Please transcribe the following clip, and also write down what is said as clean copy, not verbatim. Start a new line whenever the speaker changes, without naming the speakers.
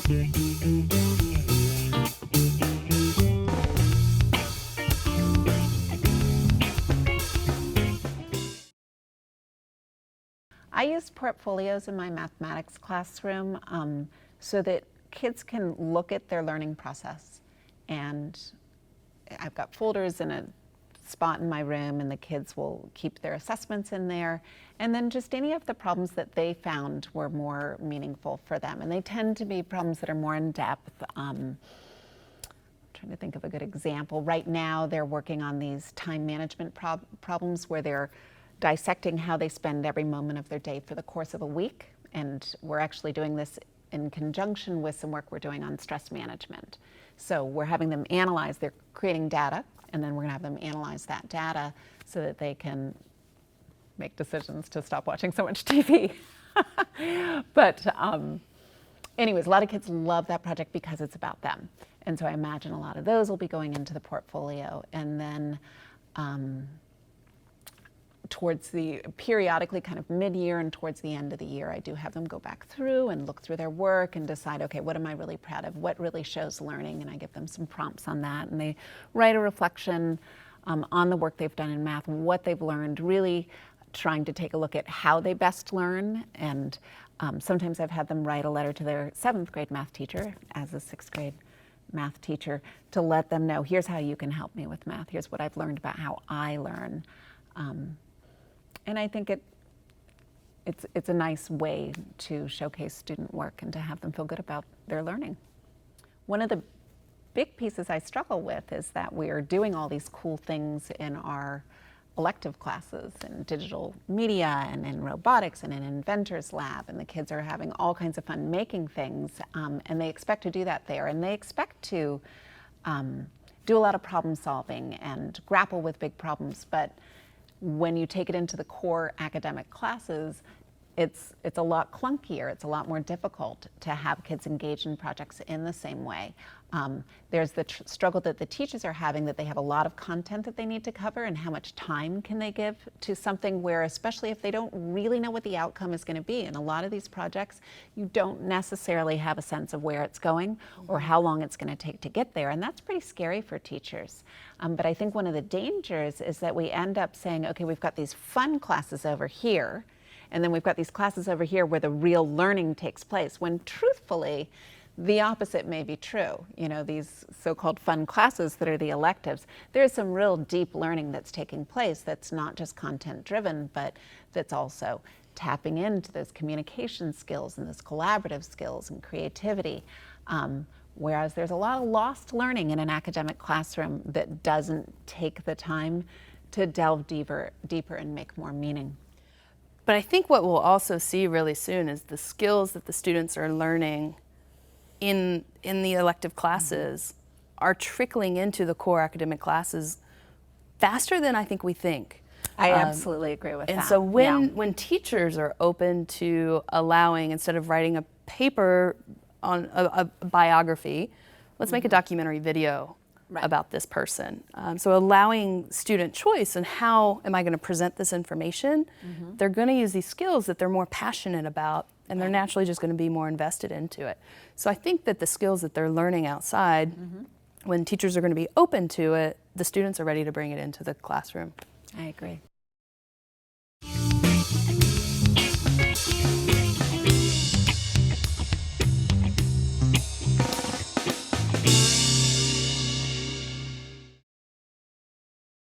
I use portfolios in my mathematics classroom so that kids can look at their learning process. And I've got folders in a spot in my room, and the kids will keep their assessments in there. And then just any of the problems that they found were more meaningful for them. And they tend to be problems that are more in depth. I'm trying to think of a good example. Right now, they're working on these time management problems where they're dissecting how they spend every moment of their day for the course of a week. And we're actually doing this in conjunction with some work we're doing on stress management. So we're having them analyze, they're creating data, and then we're gonna have them analyze that data so that they can make decisions to stop watching so much TV. But anyways, a lot of kids love that project because it's about them. And so I imagine a lot of those will be going into the portfolio. And then towards the periodically kind of mid-year and towards the end of the year, I do have them go back through and look through their work and decide, okay, what am I really proud of? What really shows learning? And I give them some prompts on that. And they write a reflection on the work they've done in math, what they've learned, really trying to take a look at how they best learn. And sometimes I've had them write a letter to their 7th grade math teacher as a 6th grade math teacher to let them know, here's how you can help me with math. Here's what I've learned about how I learn. And I think it's a nice way to showcase student work and to have them feel good about their learning. One of the big pieces I struggle with is that we're doing all these cool things in our elective classes in digital media and in robotics and in Inventors Lab, and the kids are having all kinds of fun making things, and they expect to do that there, and they expect to do a lot of problem solving and grapple with big problems, but when you take it into the core academic classes, it's a lot clunkier, it's a lot more difficult to have kids engage in projects in the same way. There's the struggle that the teachers are having, that they have a lot of content that they need to cover, and how much time can they give to something where, especially if they don't really know what the outcome is going to be. In a lot of these projects, you don't necessarily have a sense of where it's going or how long it's going to take to get there, and that's pretty scary for teachers. But I think one of the dangers is that we end up saying, okay, we've got these fun classes over here, and then we've got these classes over here where the real learning takes place, when truthfully, the opposite may be true. You know, these so-called fun classes that are the electives, there's some real deep learning that's taking place that's not just content driven, but that's also tapping into those communication skills and those collaborative skills and creativity. Whereas there's a lot of lost learning in an academic classroom that doesn't take the time to delve deeper and make more meaning.
But I think what we'll also see really soon is the skills that the students are learning in the elective classes are trickling into the core academic classes faster than I think we think.
I absolutely agree with that.
And so when teachers are open to allowing, instead of writing a paper on a biography, let's make a documentary video about this person. So allowing student choice and how am I going to present this information, they're going to use these skills that they're more passionate about, and they're naturally just going to be more invested into it. So I think that the skills that they're learning outside, when teachers are going to be open to it, the students are ready to bring it into the classroom.
I agree.